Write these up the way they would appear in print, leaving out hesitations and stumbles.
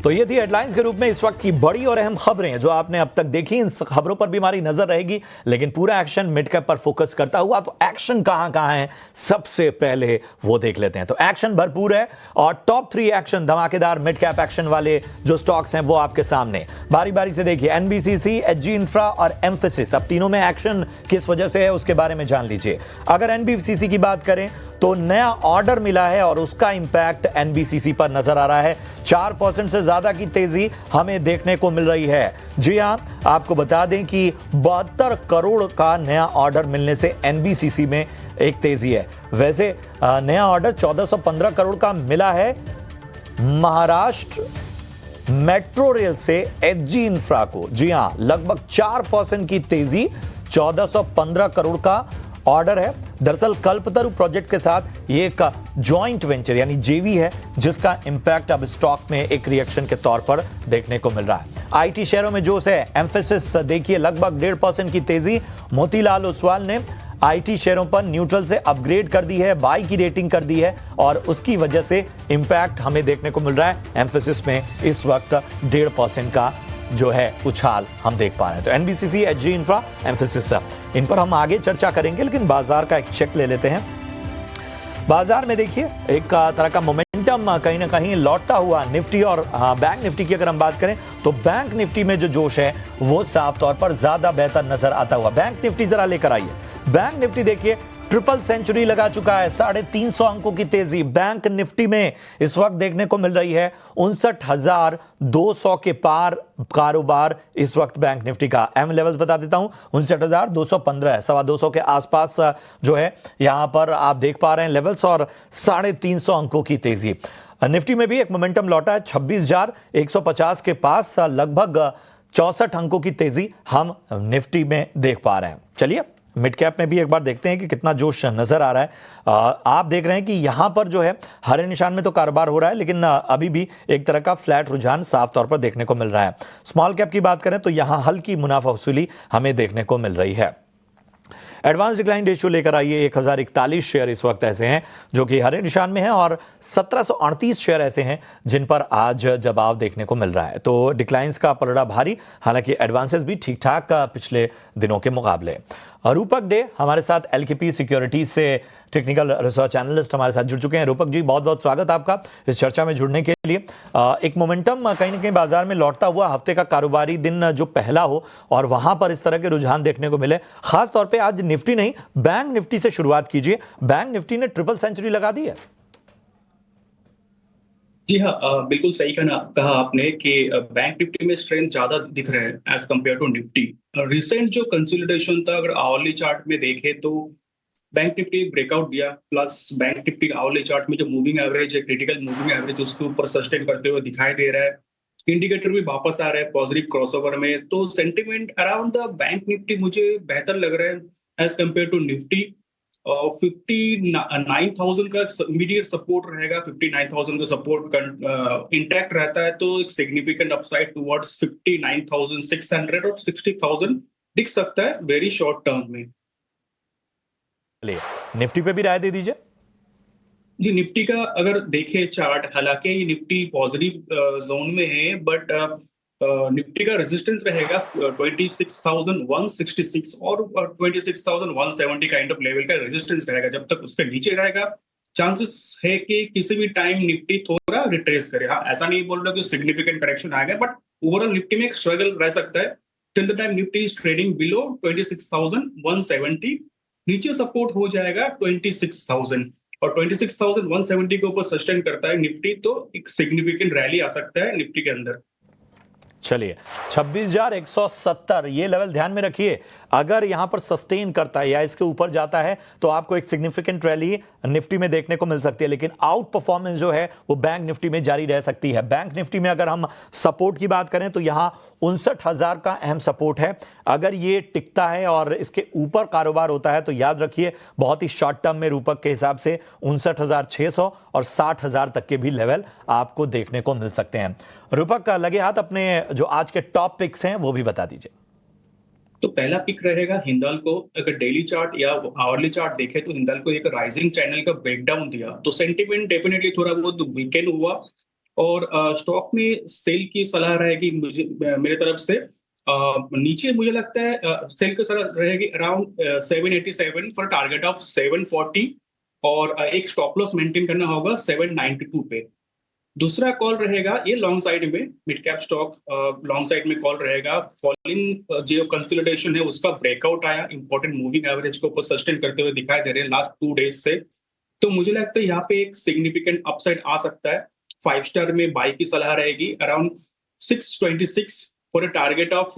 तो ये थी हेडलाइंस के रूप में इस वक्त की बड़ी और अहम खबरें जो आपने अब तक देखी। इन खबरों पर भी हमारी नजर रहेगी, लेकिन पूरा एक्शन मिड कैप पर फोकस करता हुआ। तो एक्शन कहां कहां है सबसे पहले वो देख लेते हैं। तो एक्शन भरपूर है और टॉप 3 एक्शन धमाकेदार मिड कैप एक्शन वाले जो स्टॉक्स हैं वो आपके सामने बारी बारी से देखिए। एनबीसीसी, एचजी इंफ्रा और एम्फेसिस, अब तीनों में एक्शन किस वजह से है उसके बारे में जान लीजिए। अगर एनबीसीसी की बात करें तो नया ऑर्डर मिला है और उसका इंपैक्ट एनबीसीसी पर नजर आ रहा है। 4% से ज्यादा की तेजी हमें देखने को मिल रही है। जी हां, आपको बता दें कि 72 करोड़ का नया ऑर्डर मिलने से एनबीसीसी में एक तेजी है। वैसे नया ऑर्डर 1415 करोड़ का मिला है महाराष्ट्र मेट्रो रेल से एचजी इंफ्रा को। जी हां, लगभग 4% की तेजी, 1415 करोड़ का ऑर्डर है। दरअसल कल्पतरु प्रोजेक्ट के साथ ये एक जॉइंट वेंचर यानी जेवी है, जिसका इंपैक्ट अब स्टॉक में एक रिएक्शन के तौर पर देखने को मिल रहा है। आईटी शेयरों में जोश है। एम्फेसिस देखिए लगभग 1.5% की तेजी। मोतीलाल ओसवाल ने आईटी शेयरों पर न्यूट्रल से अपग्रेड कर दी है, बाई की रेटिंग कर दी है और उसकी वजह से इंपैक्ट हमें देखने को मिल रहा है। एम्फेसिस में इस वक्त 1.5% का जो है उछाल हम देख पा रहे हैं। तो एनबीसीसी, एचजी इंफ्रा, एम्फेसिस, इन पर हम आगे चर्चा करेंगे, लेकिन बाजार का एक चेक ले लेते हैं। बाजार में देखिए एक तरह का मोमेंटम कहीं ना कहीं लौटता हुआ निफ्टी और बैंक निफ्टी की अगर हम बात करें तो बैंक निफ्टी में जो जोश है वो साफ तौर पर ज्यादा बेहतर नजर आता हुआ। बैंक निफ्टी जरा लेकर आइए। बैंक निफ्टी देखिए ट्रिपल सेंचुरी लगा चुका है। 350 अंकों की तेजी बैंक निफ्टी में इस वक्त देखने को मिल रही है। 59,200 के पार कारोबार इस वक्त बैंक निफ्टी का। एम लेवल्स बता देता हूं, 59,215 है, 225 के आसपास जो है यहां पर आप देख पा रहे हैं लेवल्स, और 350 अंकों की तेजी। निफ्टी में भी एक मोमेंटम लौटा है। 26,150 के पास लगभग 64 अंकों की तेजी हम निफ्टी में देख पा रहे हैं। चलिए मिड कैप में भी एक बार देखते हैं कि कितना जोश नजर आ रहा है। आप देख रहे हैं कि यहां पर जो है हरे निशान में तो कारोबार हो रहा है, लेकिन अभी भी एक तरह का फ्लैट रुझान साफ तौर पर देखने को मिल रहा है। स्मॉल कैप की बात करें तो यहां हल्की मुनाफा वसूली हमें देखने को मिल रही है। एडवांस डिक्लाइन रेशियो लेकर आइए। 1041 शेयर इस वक्त ऐसे हैं जो कि हरे निशान में हैं और 1738 शेयर ऐसे हैं जिन पर आज जवाब देखने को मिल रहा है। तो डिक्लाइंस का पलड़ा भारी, हालांकि एडवांसेस भी ठीक ठाक पिछले दिनों के मुकाबले। रूपक डे हमारे साथ एलकेपी सिक्योरिटीज से टेक्निकल रिसर्च एनालिस्ट हमारे साथ जुड़ चुके हैं। रूपक जी, बहुत बहुत स्वागत आपका इस चर्चा में जुड़ने के लिए। एक मोमेंटम कहीं ना कहीं बाजार में लौटता हुआ, हफ्ते का कारोबारी दिन जो पहला हो और वहां पर इस तरह के रुझान देखने को मिले। खास तौर पे आज निफ्टी नहीं, बैंक निफ्टी से शुरुआत कीजिए। बैंक निफ्टी ने ट्रिपल सेंचुरी लगा दी है। जी हाँ, बिल्कुल सही कहा आपने कि बैंक निफ्टी में स्ट्रेंथ ज्यादा दिख रहे हैं as compared to Nifty. Recent जो कंसोलिडेशन था, अगर आवरली चार्ट में देखें तो बैंक निफ्टी एक ब्रेकआउट दिया, plus bank Nifty hourly chart में जो मूविंग एवरेज है, क्रिटिकल मूविंग एवरेज, उसके ऊपर सस्टेन करते हुए दिखाई दे रहा है। इंडिकेटर भी वापस आ रहा है पॉजिटिव क्रॉसओवर में। तो sentiment around the bank Nifty मुझे बेहतर लग रहा है एज कम्पेयर टू निफ्टी। 59,000 का इमीडिएट सपोर्ट रहेगा। 59,000 का सपोर्ट इंटैक्ट रहता है तो एक सिग्निफिकेंट अपसाइड टुवर्ड्स 59,600 और 60,000 दिख सकता है वेरी शॉर्ट टर्म में। निफ्टी पे भी राय दे दीजिए। जी, निफ्टी का अगर देखें चार्ट, हालांकि ये निफ्टी पॉजिटिव जोन में है, बट निफ्टी का रेजिस्टेंस रहेगा 26,166 और 26,170 काइंड ऑफ लेवल का रेजिस्टेंस रहेगा। जब तक उसके नीचे रहेगा चांसेस है कि किसी भी टाइम निफ्टी थोड़ा रिट्रेस करे। हाँ, ऐसा नहीं बोल रहा कि सिग्निफिकेंट करेक्शन आ गया, बट ओवरऑल निफ्टी में एक स्ट्रगल रह सकता है till the time Nifty is trading below 26,170। नीचे सपोर्ट हो जाएगा 26,000 और 26,170 के ऊपर सस्टेन करता है निफ्टी तो एक सिग्निफिकेंट रैली आ सकता है निफ्टी के अंदर। चलिए 26,170 ये लेवल ध्यान में रखिए। अगर यहां पर सस्टेन करता है या इसके ऊपर जाता है तो आपको एक सिग्निफिकेंट रैली निफ्टी में देखने को मिल सकती है, लेकिन आउट परफॉर्मेंस जो है वो बैंक निफ्टी में जारी रह सकती है। बैंक निफ्टी में अगर हम सपोर्ट की बात करें तो यहां 59,000 का अहम सपोर्ट है। अगर ये टिकता है और इसके ऊपर कारोबार होता है तो याद रखिए बहुत ही शॉर्ट टर्म में रूपक के हिसाब से 59,600 और 60,000 तक के भी लेवल आपको देखने को मिल सकते हैं। रूपक का लगे हाथ अपने जो आज के टॉप पिक्स हैं वो भी बता दीजिए। तो पहला पिक रहेगा हिंदाल्को। अगर डेली चार्ट या आवरली चार्ट देखें तो हिंदाल्को एक राइजिंग चैनल का ब्रेकडाउन दिया तो सेंटीमेंट डेफिनेटली थोड़ा बहुत वीकेंड हुआ और स्टॉक में सेल की सलाह रहेगी मुझे मेरे तरफ से। नीचे मुझे लगता है सेल की सलाह रहेगी अराउंड 787 फॉर टारगेट ऑफ 740, और एक स्टॉप लॉस मेंटेन करना होगा 792 पे। दूसरा कॉल रहेगा ये लॉन्ग साइड में, mid cap stock long side में कॉल रहेगा। फॉलिंग जो कंसोलिडेशन है उसका ब्रेकआउट आया, इंपॉर्टेंट मूविंग एवरेज को ऊपर सस्टेन करते हुए दिखाई दे रहे हैं लास्ट 2 डेज से। तो मुझे लगता है यहाँ पे एक सिग्निफिकेंट अपसाइड आ सकता है। 5 स्टार में बाई की सलाह रहेगी around 626 for a target of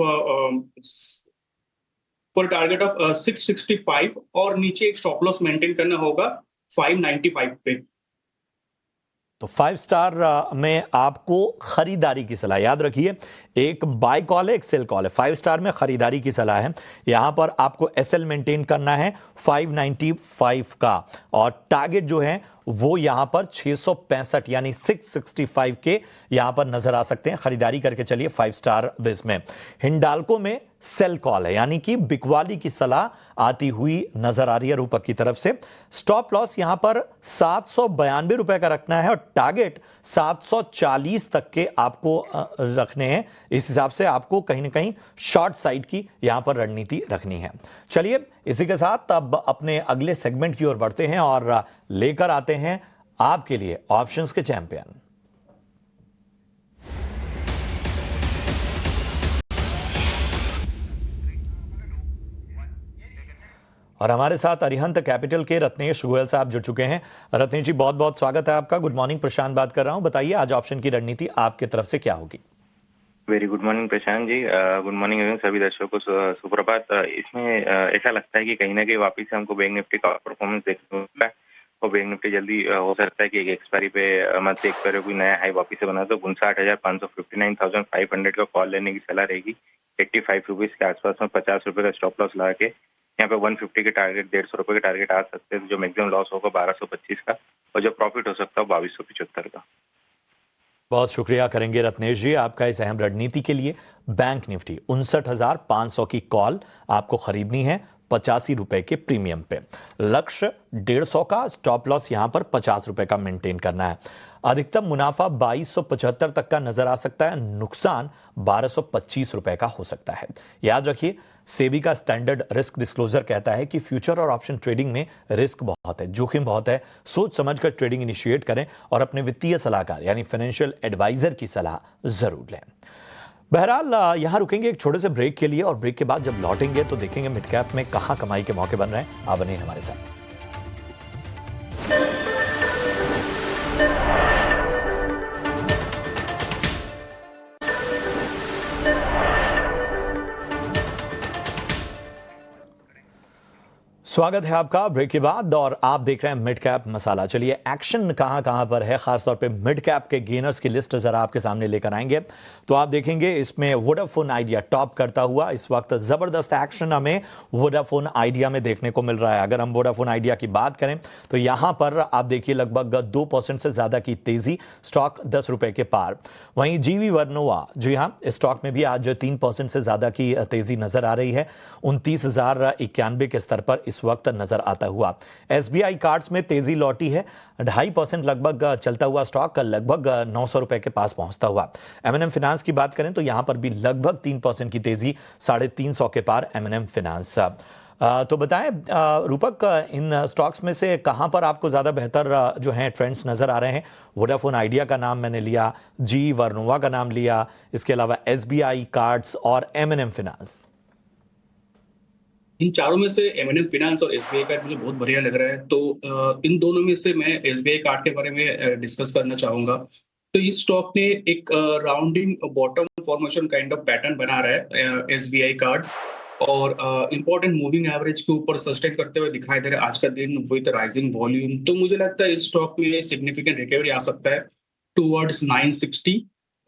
665, और नीचे एक स्टॉप लॉस मेंटेन करना होगा 595 पे। तो 5 स्टार में आपको खरीदारी की सलाह, याद रखिए एक बाय कॉल है एक सेल कॉल है। 5 स्टार में खरीदारी की सलाह है। यहां पर आपको एसएल मेंटेन करना है 595 का, और टारगेट जो है वो यहां पर 665 यानी 665 के यहां पर नजर आ सकते हैं। खरीदारी करके चलिए 5 स्टार बेस में। हिंडाल्को में सेल कॉल है, यानी कि बिकवाली की सलाह आती हुई नजर आ रही है रूपक की तरफ से। स्टॉप लॉस यहां पर 792 रुपए का रखना है और टारगेट 740 तक के आपको रखने हैं। इस हिसाब से आपको कहीं ना कहीं शॉर्ट साइड की यहां पर रणनीति रखनी है। चलिए इसी के साथ अब अपने अगले सेगमेंट की ओर बढ़ते हैं और लेकर आते हैं आपके लिए ऑप्शंस के चैंपियन। और हमारे साथ अरिहंत कैपिटल के रत्नेश गोयल साहब जुड़ चुके हैं। रत्नेश जी बहुत बहुत स्वागत है आपका। गुड मॉर्निंग, प्रशांत बात कर रहा हूं। बताइए आज ऑप्शन की रणनीति आपके तरफ से क्या होगी? Very good morning Prashant ji, good morning एवं सभी दर्शकों को सुप्रभात। इसमें ऐसा लगता है कि कहीं ना कहीं वापस से हमको बैंक निफ्टी का परफॉर्मेंस देखने को मिला है, और बैंक निफ्टी जल्दी हो सकता है कि एक एक्सपायरी पे मंथली एक्सपायरी कोई नया हाई वापस से बना, तो 59,559,500 का कॉल लेने की सलाह रहेगी। 85 रुपीज के आसपास में 50 रुपए का स्टॉप लॉस लगा के यहाँ पे 150 के टारगेट, 150 रुपए के टारगेट आ सकते हैं। जो मैक्सिमम लॉस होगा 1225 का, और जो प्रॉफिट हो सकता है 2275 का। बहुत शुक्रिया करेंगे रत्नेश जी आपका इस अहम रणनीति के लिए। बैंक निफ्टी 59,500 की कॉल आपको खरीदनी है 85 रुपए के प्रीमियम पे। लक्ष्य 150 का, स्टॉप लॉस यहां पर 50 रुपए का मेंटेन करना है। अधिकतम मुनाफा 2275 तक का नजर आ सकता है, नुकसान 1225 रुपए का हो सकता है। याद रखिए सेबी का स्टैंडर्ड रिस्क डिस्क्लोजर कहता है कि फ्यूचर और ऑप्शन ट्रेडिंग में रिस्क बहुत है, जोखिम बहुत है। सोच समझकर ट्रेडिंग इनिशिएट करें और अपने वित्तीय सलाहकार यानी फाइनेंशियल एडवाइजर की सलाह जरूर लें। बहरहाल यहां रुकेंगे एक छोटे से ब्रेक के लिए, और ब्रेक के बाद जब लौटेंगे तो देखेंगे मिड कैप में कहां कमाई के मौके बन रहे हैं। आप बनिए हमारे साथ। स्वागत है आपका ब्रेक के बाद, और आप देख रहे हैं मिड कैप मसाला। चलिए एक्शन कहां कहां पर है, खासतौर पे मिड कैप के गेनर्स की लिस्ट जरा आपके सामने लेकर आएंगे। तो आप देखेंगे इसमें वोडाफोन आइडिया टॉप करता हुआ इस वक्त जबरदस्त एक्शन हमें वोडाफोन आइडिया में देखने को मिल रहा है। अगर हम वोडाफोन आइडिया की बात करें तो यहां पर आप देखिए लगभग 2% से ज्यादा की तेजी, स्टॉक 10 रुपए के पार। वहीं जीवी वर्नोवा, जी हां, स्टॉक में भी आज 3% से ज्यादा की तेजी नजर आ रही है, 29,091 के स्तर पर इस वक्त नजर आता हुआ। एसबीआई कार्ड्स में तेजी लौटी है, 2.5% लगभग चलता हुआ स्टॉक लगभग 900 रुपए के पास पहुंचता हुआ। एमएनएम फाइनेंस की बात करें तो यहां पर भी लगभग 3% की तेजी, 350 के पार एमएनएम फाइनेंस। तो बताएं रूपक, इन स्टॉक्स में से कहां पर आपको ज्यादा बेहतर जो है ट्रेंड्स नजर आ रहे हैं? वोडाफोन आइडिया का नाम मैंने लिया, जी वर्नोवा का नाम लिया, इसके अलावा एसबीआई कार्ड्स और एमएनएम फाइनेंस। इन चारों में से एमएनएम फाइनेंस और एसबीआई कार्ड मुझे बहुत बढ़िया लग रहा है। तो इन दोनों में से मैं एसबीआई कार्ड के बारे में डिस्कस करना चाहूंगा। तो इस स्टॉक ने एक rounding bottom formation kind of pattern बना रहा है एसबीआई कार्ड, और इंपॉर्टेंट मूविंग एवरेज के ऊपर सस्टेन करते हुए दिखाई दे रहा है आज का दिन विद राइजिंग वॉल्यूम। तो मुझे लगता है इस स्टॉक में सिग्निफिकेंट रिकवरी आ सकता है टूवर्ड्स 960,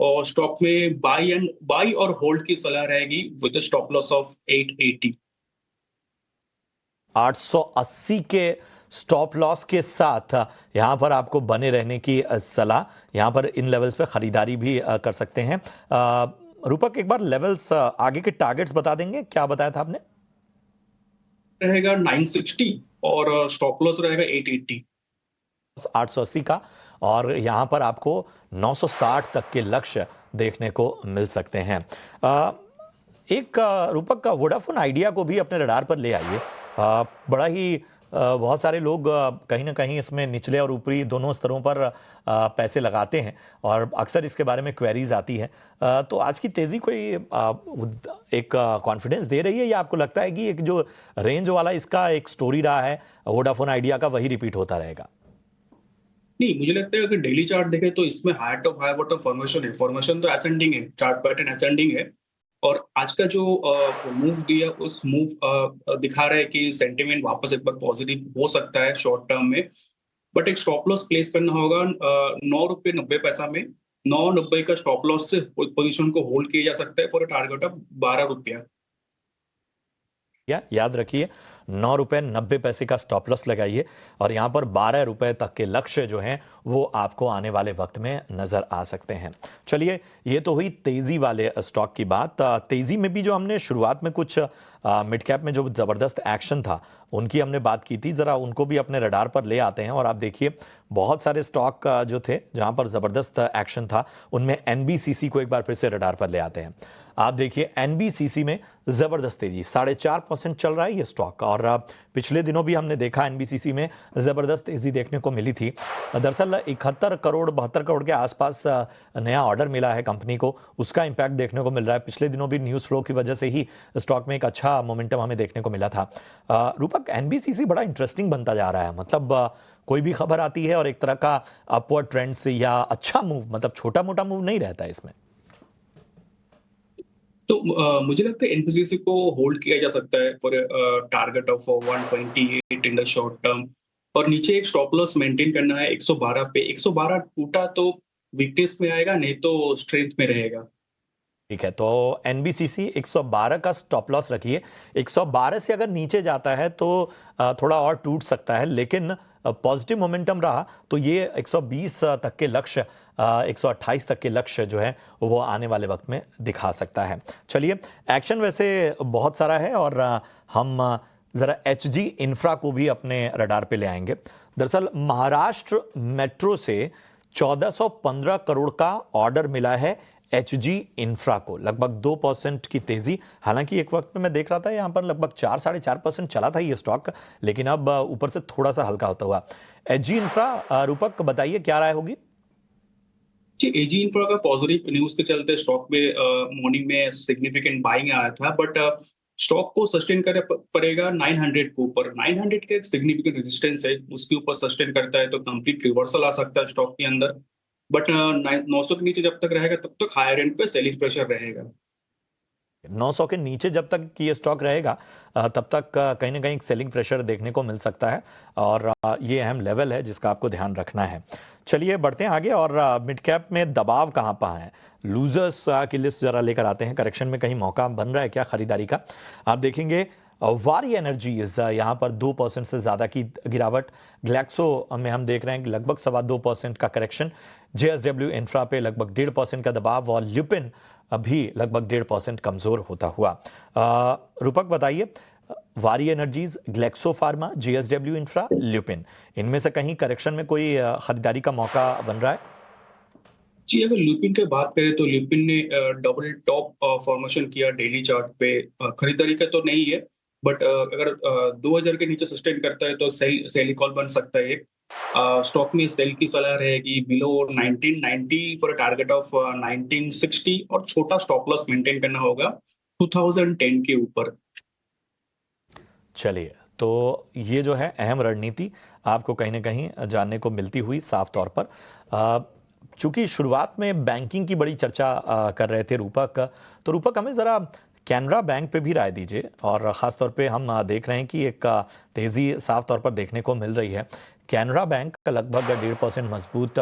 और स्टॉक में बाई और होल्ड की सलाह रहेगी विद स्टॉप लॉस ऑफ 880। 880 के स्टॉप लॉस के साथ यहां पर आपको बने रहने की सलाह। यहां पर इन लेवल्स पे खरीदारी भी कर सकते हैं। रूपक एक बार लेवल्स आगे के टारगेट्स बता देंगे, क्या बताया था आपने? रहेगा 960 और स्टॉप लॉस रहेगा 880। 880 का और यहाँ पर आपको 960 तक के लक्ष्य देखने को मिल सकते हैं। रूपक का वोडाफोन आइडिया को भी अपने रडार पर ले आइए। बड़ा ही बहुत सारे लोग कहीं ना कहीं इसमें निचले और ऊपरी दोनों स्तरों पर पैसे लगाते हैं और अक्सर इसके बारे में क्वेरीज आती है। तो आज की तेजी कोई एक कॉन्फिडेंस दे रही है, या आपको लगता है कि एक जो रेंज वाला इसका एक स्टोरी रहा है वोडाफोन आइडिया का, वही रिपीट होता रहेगा? नहीं, मुझे लगता है अगर डेली चार्ट देखें तो इसमें high top high bottom formation है। फॉर्मेशन तो असेंडिंग है, चार्ट पैटर्न असेंडिंग है। और आज का जो मूव दिया उस मूव दिखा रहा है कि सेंटिमेंट वापस एक बार पॉजिटिव हो सकता है शॉर्ट टर्म में। बट एक स्टॉप लॉस प्लेस करना होगा 9 रुपये 90 पैसा में। 9.90 का स्टॉप लॉस से पोजीशन को होल्ड किया जा सकता है फॉर अ टारगेट ऑफ 12 रुपया। याद रखिए 9 रुपये 90 पैसे का स्टॉप लॉस लगाइए और यहां पर 12 रुपए तक के लक्ष्य जो हैं वो आपको आने वाले वक्त में नजर आ सकते हैं। चलिए, ये तो हुई तेजी वाले स्टॉक की बात। तेजी में भी जो हमने शुरुआत में कुछ मिड कैप में जो जबरदस्त एक्शन था उनकी हमने बात की थी, जरा उनको भी अपने रडार पर ले आते हैं। और आप देखिए बहुत सारे स्टॉक जो थे जहां पर जबरदस्त एक्शन था, उनमें एनबीसीसी को एक बार फिर से रडार पर ले आते हैं। आप देखिए एनबीसीसी में जबरदस्त तेजी, 4.5% चल रहा है ये स्टॉक। और पिछले दिनों भी हमने देखा एनबीसीसी में जबरदस्त तेजी देखने को मिली थी। दरअसल 71 करोड़ 72 करोड़ के आसपास नया ऑर्डर मिला है कंपनी को, उसका इंपैक्ट देखने को मिल रहा है। पिछले दिनों भी न्यूज फ्लो की वजह से ही स्टॉक में एक अच्छा मोमेंटम हमें देखने को मिला था। रूपक, एनबीसीसी बड़ा इंटरेस्टिंग बनता जा रहा है। मतलब कोई भी खबर आती है और एक तरह का अपवर्ड ट्रेंड से या अच्छा मूव, मतलब छोटा मोटा मूव नहीं रहता है इसमें। तो मुझे लगता है एनबीसीसी को होल्ड किया जा सकता है for target of 128 in the short term. और नीचे एक स्टॉप लॉस मेंटेन करना है 112 पे। 112 टूटा तो वीकनेस में आएगा, नहीं तो स्ट्रेंथ में रहेगा। ठीक है, तो एनबीसीसी 112 का स्टॉप लॉस रखिए। 112 से अगर नीचे जाता है तो थोड़ा और टूट सकता है, लेकिन पॉजिटिव मोमेंटम रहा तो ये 120 तक के लक्ष्य, 128 तक के लक्ष्य जो है वो आने वाले वक्त में दिखा सकता है। चलिए, एक्शन वैसे बहुत सारा है और हम जरा एचजी इंफ्रा को भी अपने रडार पे ले आएंगे। दरअसल महाराष्ट्र मेट्रो से 1415 करोड़ का ऑर्डर मिला है एचजी इंफ्रा को, लगभग 2% की तेजी। हालांकि एक वक्त में मैं देख रहा था यहाँ पर लगभग 4-4.5% चला था ये स्टॉक, लेकिन अब ऊपर से थोड़ा सा हल्का होता हुआ। एचजी इंफ्रा, रूपक बताइए क्या राय होगी? जी, एजी इंफ्रा का पॉजिटिव न्यूज के चलते स्टॉक में मॉर्निंग में सिग्निफिकेंट बाइंग आया था। बट स्टॉक को सस्टेन करना पड़ेगा 900 के ऊपर। 900 का एक सिग्निफिकेंट रेजिस्टेंस है, उसके ऊपर सस्टेन करता है तो कंप्लीट रिवर्सल आ सकता है स्टॉक के अंदर। बट 900 के नीचे जब तक रहेगा तब तक हायर एंड पे सेलिंग प्रेशर रहेगा। 900 के नीचे जब तक कि ये स्टॉक रहेगा तब तक कहीं ना कहीं सेलिंग प्रेशर देखने को मिल सकता है और ये अहम लेवल है जिसका आपको ध्यान रखना है। चलिए बढ़ते हैं आगे और मिड कैप में दबाव कहाँ पर है, लूजर्स की लिस्ट जरा लेकर आते हैं। करेक्शन में कहीं मौका बन रहा है क्या खरीदारी का? आप देखेंगे वारी एनर्जीज यहाँ पर 2% से ज्यादा की गिरावट। ग्लैक्सो में हम देख रहे हैं कि लगभग 2.25% का करेक्शन। जेएसडब्ल्यू इंफ्रा पे लगभग 1.5% का दबाव और ल्यूपिन अभी लगभग 1.5% कमजोर होता हुआ। रूपक बताइए, वारी energies, Glaxo pharma, JSW infra, lupin, इनमें से कहीं करेक्शन में कोई खरीदारी का मौका बन रहा है? जी, अगर ल्यूपिन की बात करें तो ल्यूपिन ने डबल टॉप फॉर्मेशन किया डेली चार्ट पे। खरीदारी का तो नहीं है, बट अगर 2000 के नीचे सस्टेन करता है तो सेल कॉल बन सकता है। स्टॉक में सेल की सलाह रहेगी below 1990 for a target of 1960 और छोटा स्टॉप लॉस मेंटेन करना होगा 2010 के ऊपर। चलिए, तो ये जो है अहम रणनीति आपको कहीं ना कहीं जानने को मिलती हुई साफ तौर पर। चूंकि शुरुआत में बैंकिंग की बड़ी चर्चा कर रहे थे रूपक, तो रूपक हमें ज़रा कैनरा बैंक पे भी राय दीजिए। और ख़ास तौर पे हम देख रहे हैं कि एक तेज़ी साफ तौर पर देखने को मिल रही है। कैनरा बैंक का लगभग 1.5% मजबूत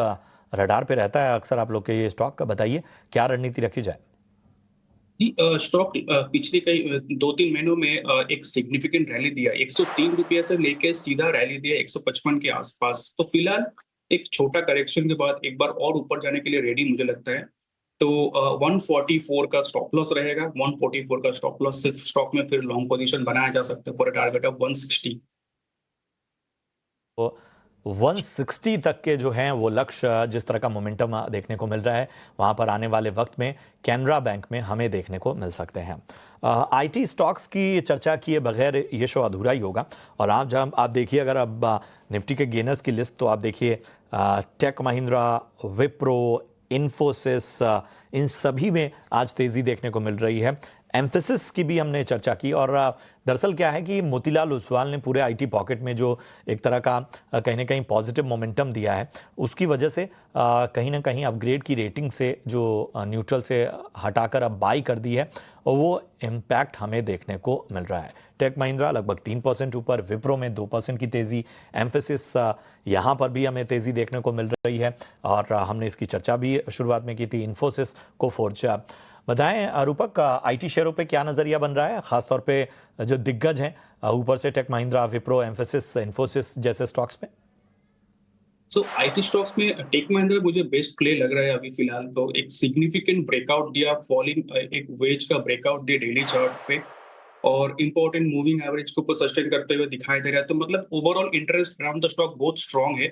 रडार पे रहता है अक्सर आप लोग के ये स्टॉक का। बताइए क्या रणनीति रखी जाए? स्टॉक पिछले कई 2-3 महीनों में एक सिग्निफिकेंट रैली दिया। 103 रुपये से लेके सीधा रैली दिया 155 के आसपास। तो फिलहाल एक छोटा करेक्शन के बाद एक बार और ऊपर जाने के लिए रेडी मुझे लगता है। तो 144 का स्टॉप लॉस रहेगा। 144 का स्टॉप लॉस सिर्फ स्टॉक में फिर लॉन्ग पोजीशन बनाया जा सकता है फॉर अ टारगेट ऑफ 160। तो 160 तक के जो हैं वो लक्ष्य, जिस तरह का मोमेंटम देखने को मिल रहा है, वहाँ पर आने वाले वक्त में कैनरा बैंक में हमें देखने को मिल सकते हैं। आईटी स्टॉक्स की चर्चा किए बगैर ये शो अधूरा ही होगा। और आप देखिए, अगर अब निफ्टी के गेनर्स की लिस्ट, तो आप देखिए टेक महिंद्रा, विप्रो, इन्फोसिस, इन सभी में आज तेज़ी देखने को मिल रही है। एम्फेसिस की भी हमने चर्चा की। और दरअसल क्या है कि मोतीलाल ओसवाल ने पूरे आईटी पॉकेट में जो एक तरह का कहीं ना कहीं पॉजिटिव मोमेंटम दिया है, उसकी वजह से कहीं ना कहीं अपग्रेड की रेटिंग से जो न्यूट्रल से हटाकर अब बाई कर दी है, और वो इम्पैक्ट हमें देखने को मिल रहा है। टेक महिंद्रा लगभग 3% ऊपर, विप्रो में 2% की तेज़ी, एम्फेसिस यहाँ पर भी हमें तेज़ी देखने को मिल रही है। और हमने इसकी चर्चा भी शुरुआत में की थी। इन्फोसिस को फोर्जा बताएं रूपक, आईटी शेयरों पे क्या नजरिया बन रहा है, खासतौर पे जो दिग्गज हैं ऊपर से टेक महिंद्रा, विप्रो, एम्फेसिस, इन्फोसिस जैसे स्टॉक्स में? सो आईटी स्टॉक्स में टेक महिंद्रा मुझे बेस्ट प्ले लग रहा है अभी फिलहाल। तो एक सिग्निफिकेंट ब्रेकआउट दिया, फॉलिंग एक वेज का ब्रेकआउट दिया डेली चार्ट पे, और इंपॉर्टेंट मूविंग एवरेज को ऊपर सस्टेन करते हुए दिखाई दे रहा है। तो मतलब overall interest around the stock बहुत स्ट्रांग है।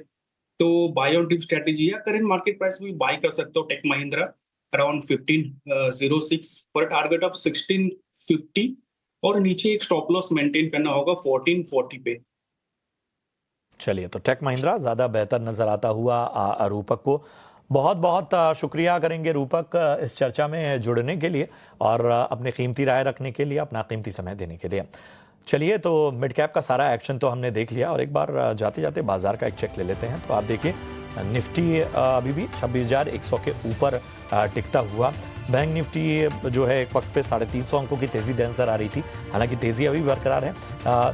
तो बाय ऑन डिप स्ट्रेटेजी या करंट मार्केट प्राइस में बाय कर सकते हो Tech Mahindra around 1506 for target of 1650, और नीचे एक स्टॉप लॉस मेंटेन करना होगा 1440 पे। चलिए, तो टेक महिंद्रा ज़्यादा बेहतर नज़र आता हुआ रूपक को बहुत बहुत शुक्रिया करेंगे रूपक, इस चर्चा में जुड़ने के लिए और अपनी कीमती राय रखने के लिए, अपना कीमती समय देने के लिए। चलिए, तो मिड कैप का सारा एक्शन तो हमने देख लिया, और एक बार जाते जाते बाजार का एक चेक ले लेते हैं। तो आप देखिए, निफ्टी अभी भी 26,100 के ऊपर टिकता हुआ। बैंक निफ्टी जो है एक वक्त पे 350 अंकों की तेज़ी नजर आ रही थी, हालांकि तेज़ी अभी बरकरार है।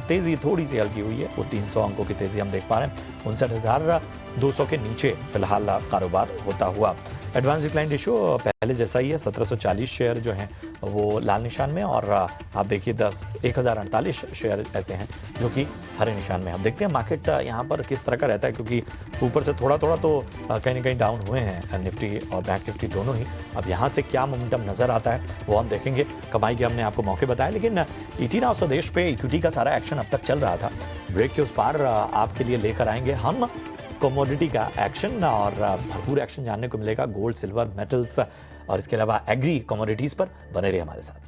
तेज़ी थोड़ी सी हल्की हुई है, वो 300 अंकों की तेज़ी हम देख पा रहे हैं। 59,200 के नीचे फिलहाल कारोबार होता हुआ। एडवांस डिक्लाइन रेशियो पहले जैसा ही है, 1740 शेयर जो हैं वो लाल निशान में, और आप देखिए 1048 शेयर ऐसे हैं जो कि हरे निशान में। अब देखते हैं मार्केट यहाँ पर किस तरह का रहता है, क्योंकि ऊपर से थोड़ा थोड़ा तो कहीं ना कहीं डाउन हुए हैं निफ्टी और बैंक निफ्टी दोनों ही। अब यहाँ से क्या मोमेंटम नज़र आता है वो हम देखेंगे। कमाई के हमने आपको मौके बताए, लेकिन ईटी नाउ स्वदेश पे इक्विटी का सारा एक्शन अब तक चल रहा था। ब्रेक के उस पार आपके लिए लेकर आएंगे हम कमोडिटी का एक्शन, और भरपूर एक्शन जानने को मिलेगा गोल्ड, सिल्वर, मेटल्स और इसके अलावा एग्री कमोडिटीज़ पर। बने रहिए हमारे साथ।